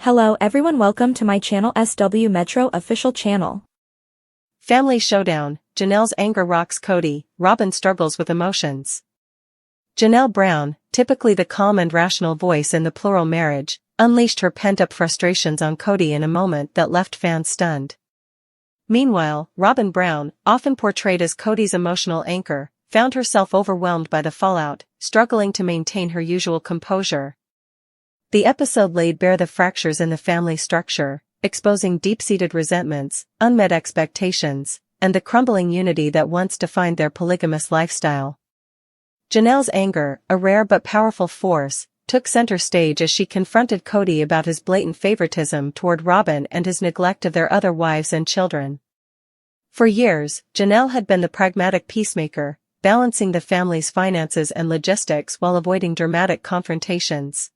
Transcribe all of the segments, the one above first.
Hello everyone, welcome to my channel SW Metro official channel. Family showdown, Janelle's anger rocks Kody, Robyn struggles with emotions. Janelle Brown, typically the calm and rational voice in the plural marriage, unleashed her pent-up frustrations on Kody in a moment that left fans stunned. Meanwhile, Robyn Brown, often portrayed as Kody's emotional anchor, found herself overwhelmed by the fallout, struggling to maintain her usual composure. The episode laid bare the fractures in the family structure, exposing deep-seated resentments, unmet expectations, and the crumbling unity that once defined their polygamous lifestyle. Janelle's anger, a rare but powerful force, took center stage as she confronted Kody about his blatant favoritism toward Robyn and his neglect of their other wives and children. For years, Janelle had been the pragmatic peacemaker, balancing the family's finances and logistics while avoiding dramatic confrontations.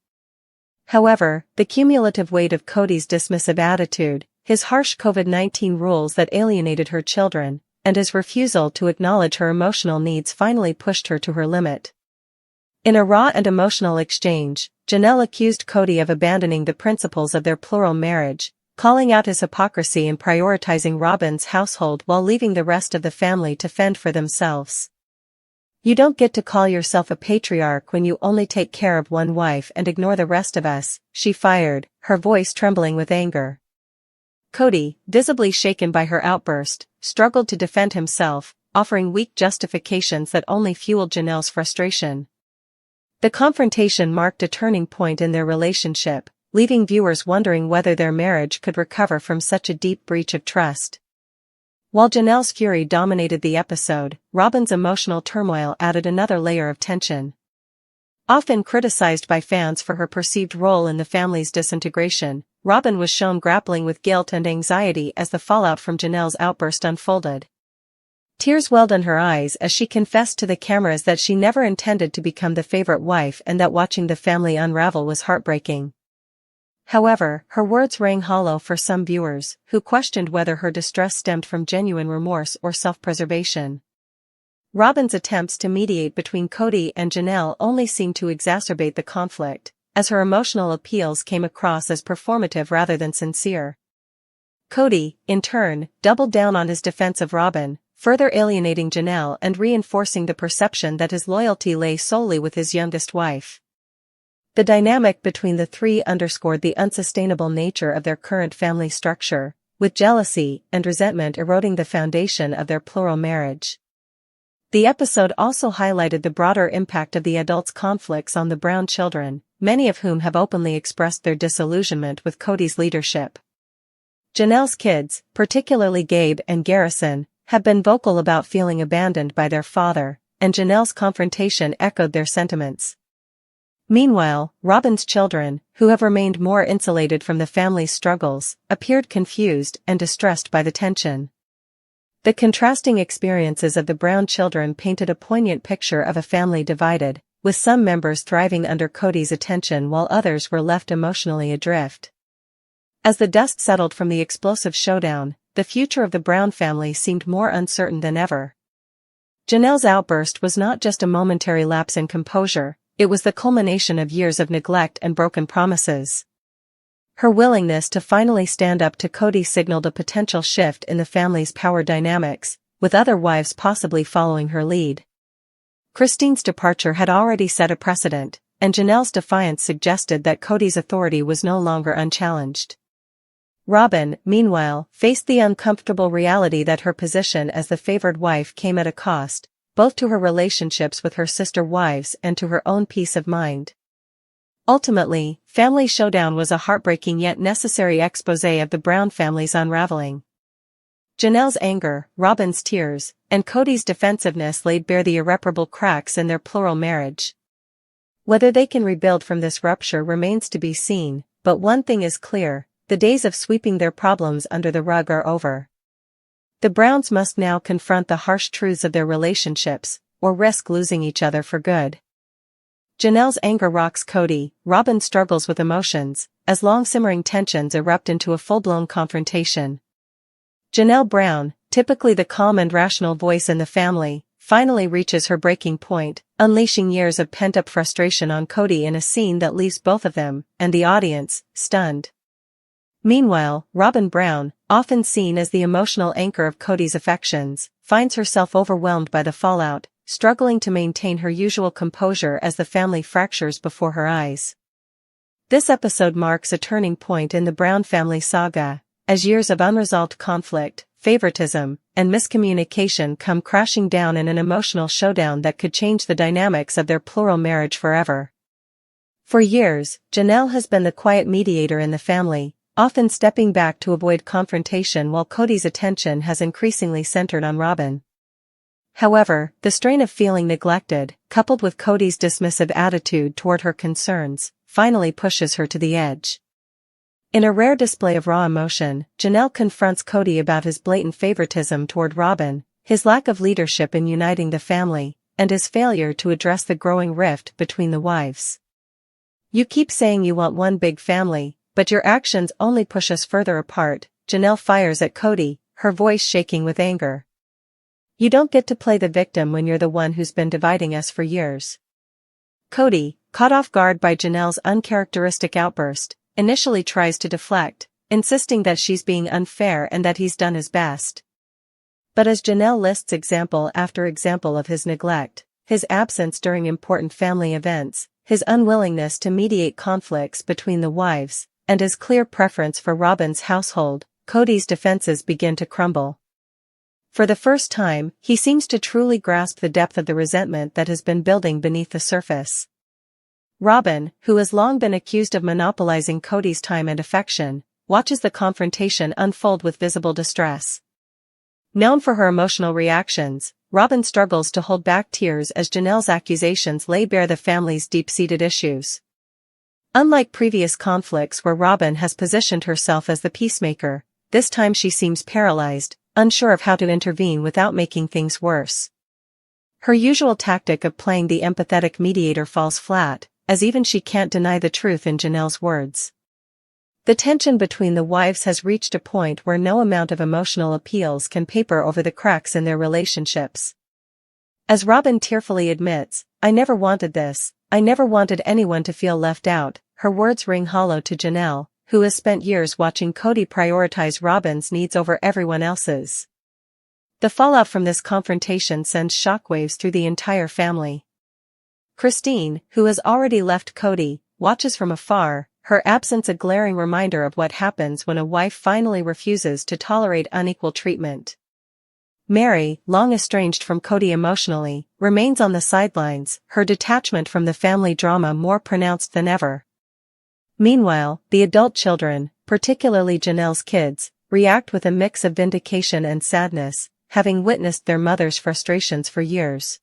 However, the cumulative weight of Kody's dismissive attitude, his harsh COVID-19 rules that alienated her children, and his refusal to acknowledge her emotional needs finally pushed her to her limit. In a raw and emotional exchange, Janelle accused Kody of abandoning the principles of their plural marriage, calling out his hypocrisy in prioritizing Robyn's household while leaving the rest of the family to fend for themselves. "You don't get to call yourself a patriarch when you only take care of one wife and ignore the rest of us," she fired, her voice trembling with anger. Kody, visibly shaken by her outburst, struggled to defend himself, offering weak justifications that only fueled Janelle's frustration. The confrontation marked a turning point in their relationship, leaving viewers wondering whether their marriage could recover from such a deep breach of trust. While Janelle's fury dominated the episode, Robyn's emotional turmoil added another layer of tension. Often criticized by fans for her perceived role in the family's disintegration, Robyn was shown grappling with guilt and anxiety as the fallout from Janelle's outburst unfolded. Tears welled in her eyes as she confessed to the cameras that she never intended to become the favorite wife and that watching the family unravel was heartbreaking. However, her words rang hollow for some viewers, who questioned whether her distress stemmed from genuine remorse or self-preservation. Robyn's attempts to mediate between Kody and Janelle only seemed to exacerbate the conflict, as her emotional appeals came across as performative rather than sincere. Kody, in turn, doubled down on his defense of Robyn, further alienating Janelle and reinforcing the perception that his loyalty lay solely with his youngest wife. The dynamic between the three underscored the unsustainable nature of their current family structure, with jealousy and resentment eroding the foundation of their plural marriage. The episode also highlighted the broader impact of the adults' conflicts on the Brown children, many of whom have openly expressed their disillusionment with Kody's leadership. Janelle's kids, particularly Gabe and Garrison, have been vocal about feeling abandoned by their father, and Janelle's confrontation echoed their sentiments. Meanwhile, Robyn's children, who have remained more insulated from the family's struggles, appeared confused and distressed by the tension. The contrasting experiences of the Brown children painted a poignant picture of a family divided, with some members thriving under Kody's attention while others were left emotionally adrift. As the dust settled from the explosive showdown, the future of the Brown family seemed more uncertain than ever. Janelle's outburst was not just a momentary lapse in composure, it was the culmination of years of neglect and broken promises. Her willingness to finally stand up to Kody signaled a potential shift in the family's power dynamics, with other wives possibly following her lead. Christine's departure had already set a precedent, and Janelle's defiance suggested that Kody's authority was no longer unchallenged. Robyn, meanwhile, faced the uncomfortable reality that her position as the favored wife came at a cost, both to her relationships with her sister wives and to her own peace of mind. Ultimately, Family Showdown was a heartbreaking yet necessary exposé of the Brown family's unraveling. Janelle's anger, Robyn's tears, and Kody's defensiveness laid bare the irreparable cracks in their plural marriage. Whether they can rebuild from this rupture remains to be seen, but one thing is clear, the days of sweeping their problems under the rug are over. The Browns must now confront the harsh truths of their relationships, or risk losing each other for good. Janelle's anger rocks Kody, Robyn struggles with emotions, as long-simmering tensions erupt into a full-blown confrontation. Janelle Brown, typically the calm and rational voice in the family, finally reaches her breaking point, unleashing years of pent-up frustration on Kody in a scene that leaves both of them, and the audience, stunned. Meanwhile, Robyn Brown, often seen as the emotional anchor of Kody's affections, finds herself overwhelmed by the fallout, struggling to maintain her usual composure as the family fractures before her eyes. This episode marks a turning point in the Brown family saga, as years of unresolved conflict, favoritism, and miscommunication come crashing down in an emotional showdown that could change the dynamics of their plural marriage forever. For years, Janelle has been the quiet mediator in the family, often stepping back to avoid confrontation while Kody's attention has increasingly centered on Robyn. However, the strain of feeling neglected, coupled with Kody's dismissive attitude toward her concerns, finally pushes her to the edge. In a rare display of raw emotion, Janelle confronts Kody about his blatant favoritism toward Robyn, his lack of leadership in uniting the family, and his failure to address the growing rift between the wives. "You keep saying you want one big family, but your actions only push us further apart," Janelle fires at Kody, her voice shaking with anger. "You don't get to play the victim when you're the one who's been dividing us for years." Kody, caught off guard by Janelle's uncharacteristic outburst, initially tries to deflect, insisting that she's being unfair and that he's done his best. But as Janelle lists example after example of his neglect, his absence during important family events, his unwillingness to mediate conflicts between the wives, and his clear preference for Robyn's household, Kody's defenses begin to crumble. For the first time, he seems to truly grasp the depth of the resentment that has been building beneath the surface. Robyn, who has long been accused of monopolizing Kody's time and affection, watches the confrontation unfold with visible distress. Known for her emotional reactions, Robyn struggles to hold back tears as Janelle's accusations lay bare the family's deep-seated issues. Unlike previous conflicts where Robyn has positioned herself as the peacemaker, this time she seems paralyzed, unsure of how to intervene without making things worse. Her usual tactic of playing the empathetic mediator falls flat, as even she can't deny the truth in Janelle's words. The tension between the wives has reached a point where no amount of emotional appeals can paper over the cracks in their relationships. As Robyn tearfully admits, "I never wanted this, I never wanted anyone to feel left out," her words ring hollow to Janelle, who has spent years watching Kody prioritize Robyn's needs over everyone else's. The fallout from this confrontation sends shockwaves through the entire family. Christine, who has already left Kody, watches from afar, her absence a glaring reminder of what happens when a wife finally refuses to tolerate unequal treatment. Mary, long estranged from Kody emotionally, remains on the sidelines, her detachment from the family drama more pronounced than ever. Meanwhile, the adult children, particularly Janelle's kids, react with a mix of vindication and sadness, having witnessed their mother's frustrations for years.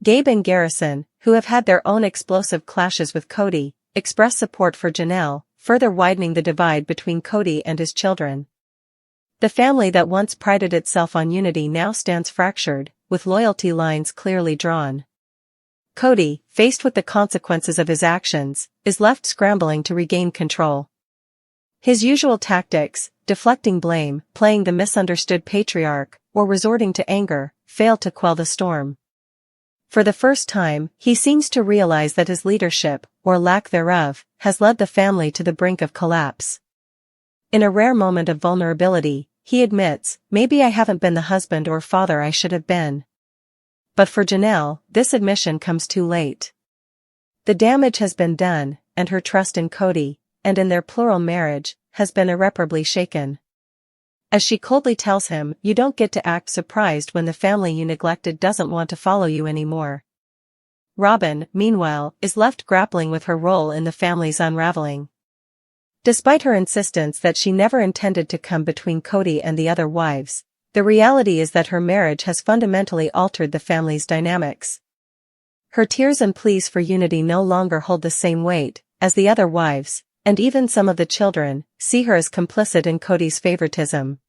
Gabe and Garrison, who have had their own explosive clashes with Kody, express support for Janelle, further widening the divide between Kody and his children. The family that once prided itself on unity now stands fractured, with loyalty lines clearly drawn. Kody, faced with the consequences of his actions, is left scrambling to regain control. His usual tactics, deflecting blame, playing the misunderstood patriarch, or resorting to anger, fail to quell the storm. For the first time, he seems to realize that his leadership, or lack thereof, has led the family to the brink of collapse. In a rare moment of vulnerability, he admits, "Maybe I haven't been the husband or father I should have been." But for Janelle, this admission comes too late. The damage has been done, and her trust in Kody, and in their plural marriage, has been irreparably shaken. As she coldly tells him, "You don't get to act surprised when the family you neglected doesn't want to follow you anymore." Robyn, meanwhile, is left grappling with her role in the family's unraveling. Despite her insistence that she never intended to come between Kody and the other wives, the reality is that her marriage has fundamentally altered the family's dynamics. Her tears and pleas for unity no longer hold the same weight, as the other wives, and even some of the children, see her as complicit in Kody's favoritism.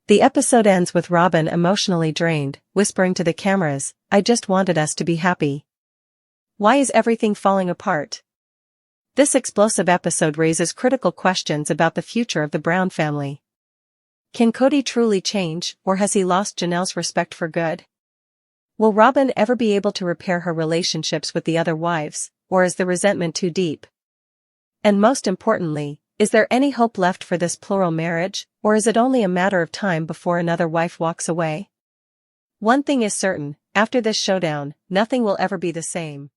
The episode ends with Robyn emotionally drained, whispering to the cameras, "I just wanted us to be happy. Why is everything falling apart?" This explosive episode raises critical questions about the future of the Brown family. Can Kody truly change, or has he lost Janelle's respect for good? Will Robyn ever be able to repair her relationships with the other wives, or is the resentment too deep? And most importantly, Is there any hope left for this plural marriage, or is it only a matter of time before another wife walks away? One thing is certain, after this showdown, nothing will ever be the same.